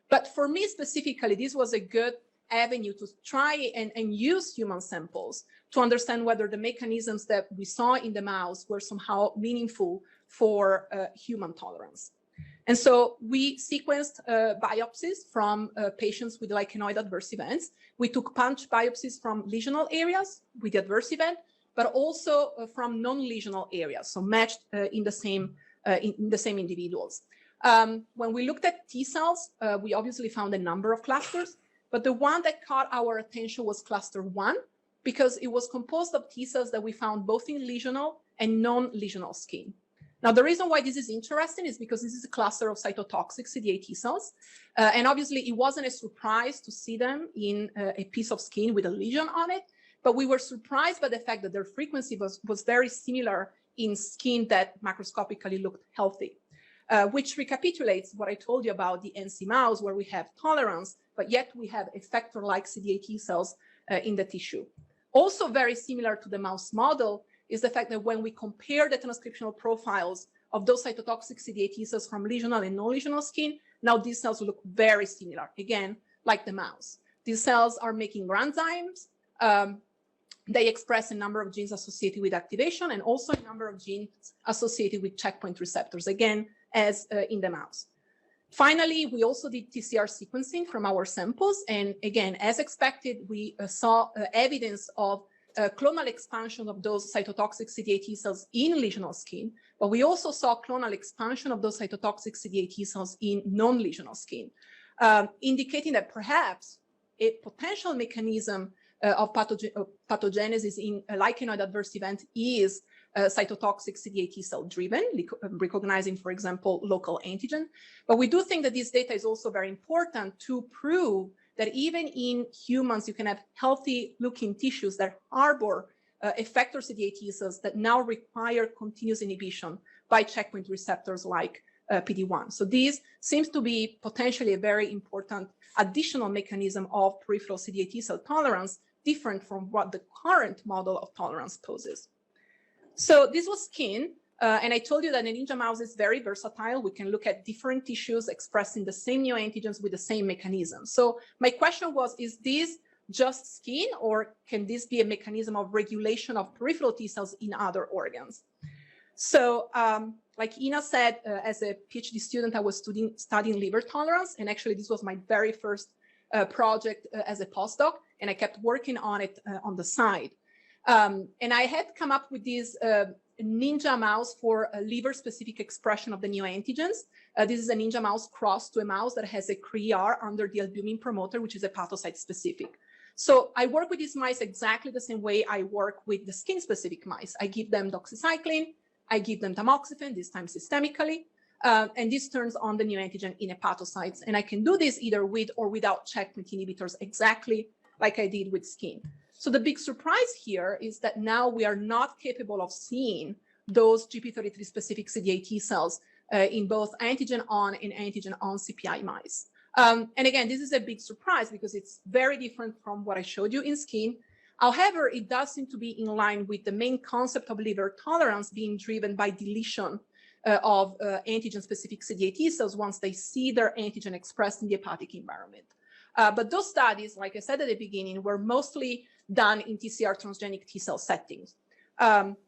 But for me specifically, this was a good avenue to try and use human samples to understand whether the mechanisms that we saw in the mouse were somehow meaningful for human tolerance. And so we sequenced biopsies from patients with lichenoid adverse events. We took punch biopsies from lesional areas with the adverse event, but also from non-lesional areas, so matched in the same individuals. When we looked at T cells, we obviously found a number of clusters, but the one that caught our attention was cluster 1, because it was composed of T cells that we found both in lesional and non-lesional skin. Now, the reason why this is interesting is because this is a cluster of cytotoxic CD8 T cells. And obviously, it wasn't a surprise to see them in a piece of skin with a lesion on it, but we were surprised by the fact that their frequency was very similar in skin that macroscopically looked healthy, which recapitulates what I told you about the NC mouse, where we have tolerance, but yet we have effector-like CD8 T cells in the tissue. Also very similar to the mouse model is the fact that when we compare the transcriptional profiles of those cytotoxic CD8 T cells from lesional and non-lesional skin, now these cells look very similar, again, like the mouse. These cells are making granzymes. They express a number of genes associated with activation and also a number of genes associated with checkpoint receptors, again, as in the mouse. Finally, we also did TCR sequencing from our samples. And again, as expected, we saw evidence of clonal expansion of those cytotoxic CD8 T cells in lesional skin, but we also saw clonal expansion of those cytotoxic CD8 T cells in non-lesional skin, indicating that perhaps a potential mechanism of pathogenesis in a lichenoid adverse event is cytotoxic CD8 T cell driven, recognizing, for example, local antigen. But we do think that this data is also very important to prove that even in humans, you can have healthy looking tissues that harbor effector CD8 T cells that now require continuous inhibition by checkpoint receptors like PD-1. So this seems to be potentially a very important additional mechanism of peripheral CD8 T cell tolerance, different from what the current model of tolerance poses. So this was skin, and I told you that a ninja mouse is very versatile. We can look at different tissues expressing the same neoantigens with the same mechanism. So my question was, is this just skin, or can this be a mechanism of regulation of peripheral T cells in other organs? So like Ina said, as a PhD student, I was studying liver tolerance. And actually, this was my very first project as a postdoc. And I kept working on it on the side. And I had come up with this ninja mouse for a liver-specific expression of the neoantigens. This is a ninja mouse crossed to a mouse that has a CRE-R under the albumin promoter, which is hepatocyte-specific. So I work with these mice exactly the same way I work with the skin-specific mice. I give them doxycycline, I give them tamoxifen, this time systemically, and this turns on the neoantigen in hepatocytes. And I can do this either with or without checkpoint inhibitors, exactly like I did with skin. So the big surprise here is that now we are not capable of seeing those GP33 specific CD8 T cells in both antigen-on and antigen-on CPI mice. And again, this is a big surprise because it's very different from what I showed you in skin. However, it does seem to be in line with the main concept of liver tolerance being driven by deletion of antigen-specific CD8 T cells once they see their antigen expressed in the hepatic environment. But those studies, like I said at the beginning, were mostly done in TCR transgenic T cell settings.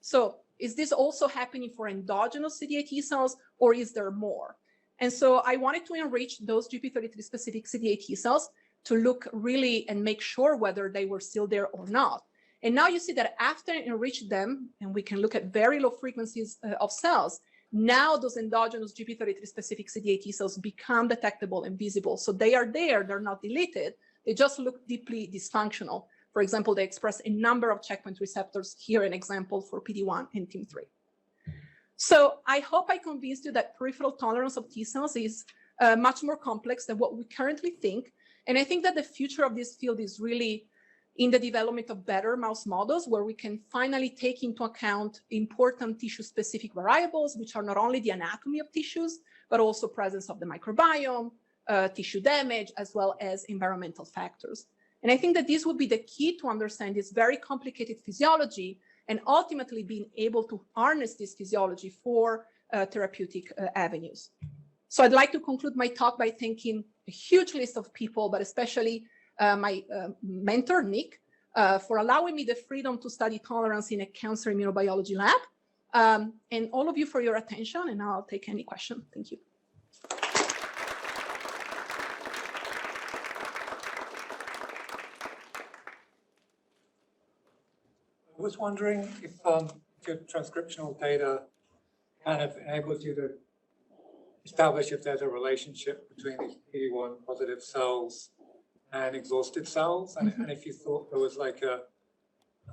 So is this also happening for endogenous CD8 T cells, or is there more? And so I wanted to enrich those GP33 specific CD8 T cells to look really and make sure whether they were still there or not. And now you see that after I enrich them, and we can look at very low frequencies of cells, now those endogenous GP33 specific CD8 T cells become detectable and visible. So they are there, they're not deleted, they just look deeply dysfunctional. For example, they express a number of checkpoint receptors. Here an example for PD-1 and TIM3. So I hope I convinced you that peripheral tolerance of T cells is much more complex than what we currently think. And I think that the future of this field is really in the development of better mouse models where we can finally take into account important tissue-specific variables, which are not only the anatomy of tissues, but also presence of the microbiome, tissue damage, as well as environmental factors. And I think that this would be the key to understand this very complicated physiology and ultimately being able to harness this physiology for therapeutic avenues. So I'd like to conclude my talk by thanking a huge list of people, but especially my mentor, Nick, for allowing me the freedom to study tolerance in a cancer immunobiology lab, and all of you for your attention, and now I'll take any question. Thank you. I was wondering if your transcriptional data kind of enables you to establish if there's a relationship between these PD-1 positive cells and exhausted cells, and if you thought there was like a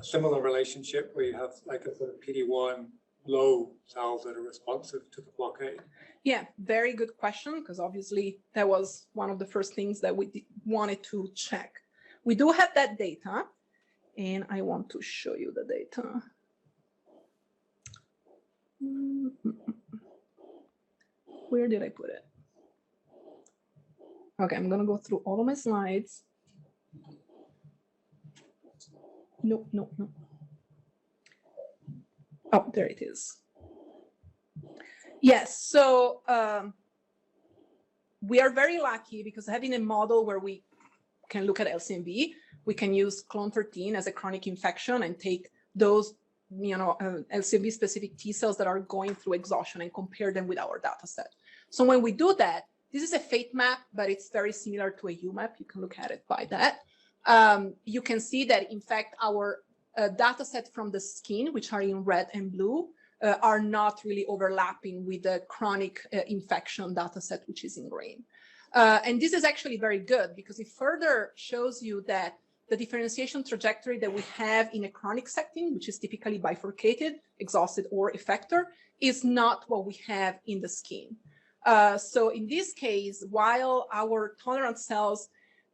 similar relationship where you have like a sort of PD-1 low cells that are responsive to the blockade. Yeah, very good question, because obviously that was one of the first things that we wanted to check. We do have that data, and I want to show you the data. Where did I put it? Okay, I'm gonna go through all of my slides. No. Oh, there it is. Yes, so we are very lucky because having a model where we can look at LCMV, we can use clone 13 as a chronic infection and take those LCMV specific T cells that are going through exhaustion and compare them with our data set. So when we do that, this is a fate map, but it's very similar to a UMAP. You can look at it by that. You can see that, in fact, our data set from the skin, which are in red and blue, are not really overlapping with the chronic infection data set, which is in green. And this is actually very good because it further shows you that the differentiation trajectory that we have in a chronic setting, which is typically bifurcated, exhausted, or effector, is not what we have in the skin. So in this case, while our tolerant cells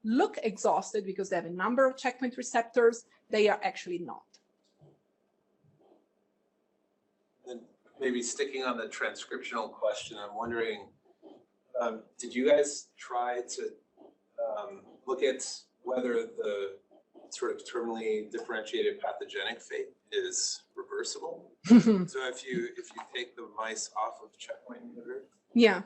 look exhausted because they have a number of checkpoint receptors, they are actually not. maybe sticking on the transcriptional question, I'm wondering, did you guys try to look at whether the sort of terminally differentiated pathogenic fate is reversible? So if you take the mice off of checkpoint inhibitor, Yeah.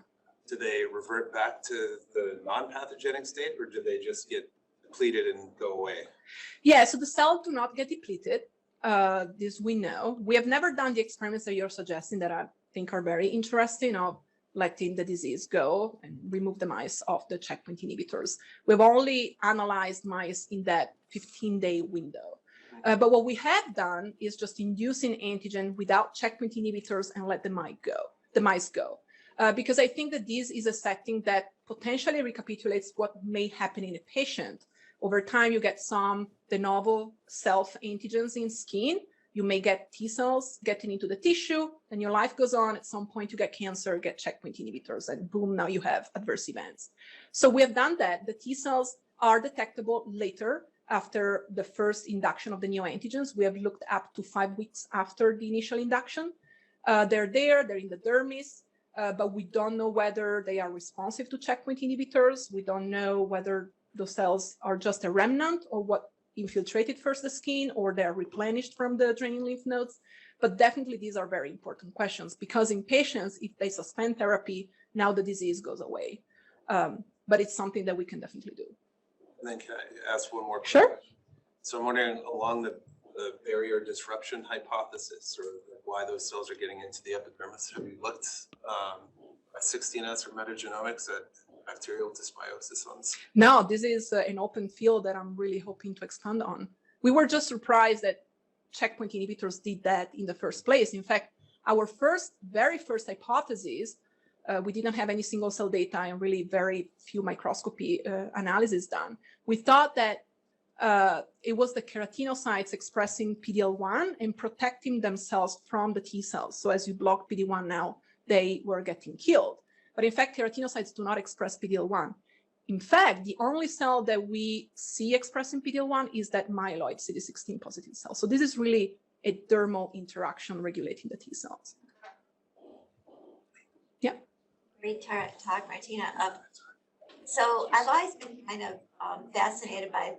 do they revert back to the non-pathogenic state, or do they just get depleted and go away? Yeah, so the cells do not get depleted. This we know. We have never done the experiments that you're suggesting that I think are very interesting of letting the disease go and remove the mice off the checkpoint inhibitors. We've only analyzed mice in that 15-day window. But what we have done is just inducing antigen without checkpoint inhibitors and let the mice go. Because I think that this is a setting that potentially recapitulates what may happen in a patient. Over time, you get some de novo self-antigens in skin. You may get T cells getting into the tissue, and your life goes on. At some point, you get cancer, get checkpoint inhibitors, and boom, now you have adverse events. So we have done that. The T cells are detectable later after the first induction of the neoantigens. We have looked up to 5 weeks after the initial induction. They're they're in the dermis, but we don't know whether they are responsive to checkpoint inhibitors. We don't know whether those cells are just a remnant or what infiltrated first the skin, or they're replenished from the draining lymph nodes. But definitely these are very important questions, because in patients, if they suspend therapy, now the disease goes away. But it's something that we can definitely do. And then can I ask one more Sure. question? So I'm wondering, along the barrier disruption hypothesis, or why those cells are getting into the epidermis, have you looked at 16S or metagenomics at bacterial dysbiosis on skin? No, this is an open field that I'm really hoping to expand on. We were just surprised that checkpoint inhibitors did that in the first place. In fact, our very first hypothesis, we didn't have any single cell data and really very few microscopy analysis done. We thought that it was the keratinocytes expressing PD-1 and protecting themselves from the T cells. So as you block PD-1 now, they were getting killed. But in fact, keratinocytes do not express PD-1. In fact, the only cell that we see expressing PD-1 is that myeloid CD16 positive cell. So this is really a dermal interaction regulating the T cells. Yeah. Great talk, Martina. So I've always been kind of fascinated by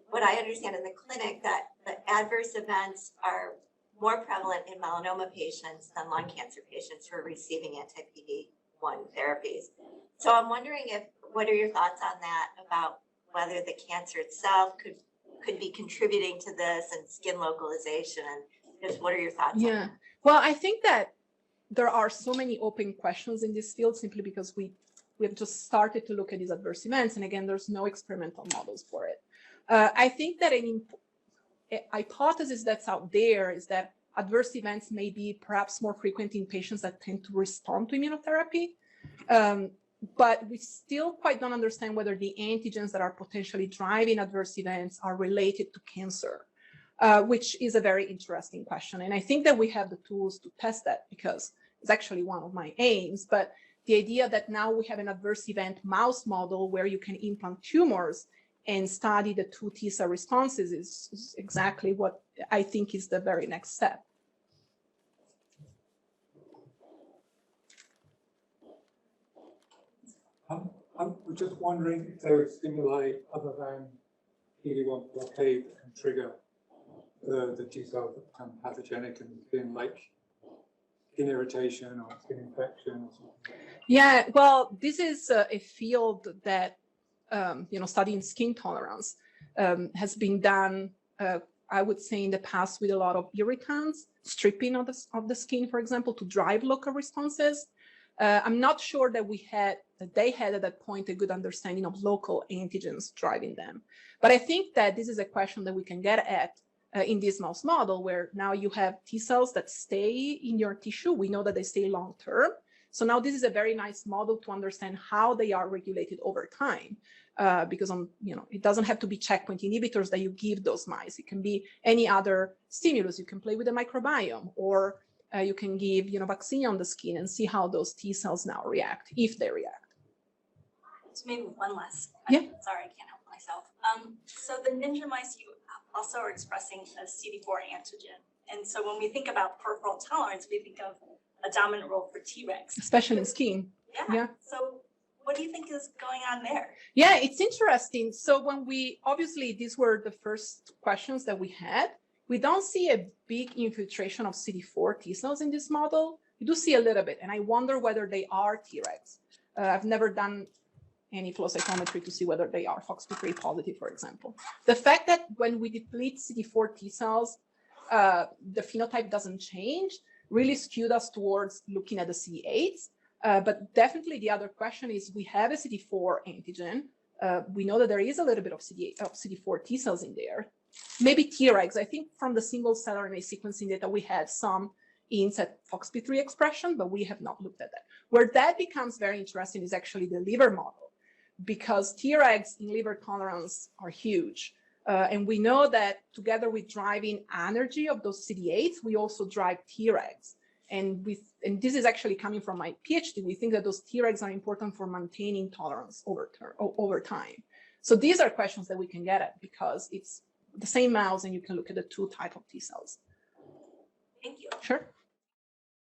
what I understand in the clinic, that the adverse events are more prevalent in melanoma patients than lung cancer patients who are receiving anti-PD-1 therapies. So I'm wondering what are your thoughts on that, about whether the cancer itself could be contributing to this, and skin localization, and just what are your thoughts on that? Well, I think that there are so many open questions in this field simply because we have just started to look at these adverse events. And again, there's no experimental models for it. I think that a hypothesis that's out there is that adverse events may be perhaps more frequent in patients that tend to respond to immunotherapy. But we still quite don't understand whether the antigens that are potentially driving adverse events are related to cancer, which is a very interesting question. And I think that we have the tools to test that, because it's actually one of my aims. But the idea that now we have an adverse event mouse model where you can implant tumors and study the two T cell responses is exactly what I think is the very next step. I'm just wondering if there are stimuli other than PD-1 blockade that can trigger the T cells that become pathogenic in the skin, like skin irritation or skin infection or something. Yeah, well, this is a field that, studying skin tolerance has been done, I would say, in the past with a lot of irritants, stripping of the skin, for example, to drive local responses. I'm not sure that they had at that point a good understanding of local antigens driving them. But I think that this is a question that we can get at in this mouse model, where now you have T cells that stay in your tissue. We know that they stay long term. So now this is a very nice model to understand how they are regulated over time. Because it doesn't have to be checkpoint inhibitors that you give those mice. It can be any other stimulus. You can play with the microbiome, or you can give vaccine on the skin and see how those T cells now react, if they react. So maybe one last Yeah. question. Sorry, I can't help myself. So the ninja mice, you also are expressing a CD4 antigen, And so when we think about peripheral tolerance, we think of a dominant role for Tregs. Especially in skin. Yeah. So what do you think is going on there? Yeah, it's interesting. So when obviously these were the first questions that we had, we don't see a big infiltration of CD4 T cells in this model. You do see a little bit, and I wonder whether they are Tregs. I've never done any flow cytometry to see whether they are FOXP3 positive, for example. The fact that when we deplete CD4 T cells, the phenotype doesn't change really skewed us towards looking at the CD8s. But definitely the other question is, we have a CD4 antigen. We know that there is a little bit of CD4 T cells in there. Maybe Tregs. I think from the single cell RNA sequencing data, we had some hints at FOXP3 expression, but we have not looked at that. Where that becomes very interesting is actually the liver model, because Tregs in liver tolerance are huge. And we know that together with driving energy of those CD8s, we also drive Tregs. And this is actually coming from my PhD. We think that those Tregs are important for maintaining tolerance over time. So these are questions that we can get at, because it's the same mouse and you can look at the two type of T cells. Thank you. Sure.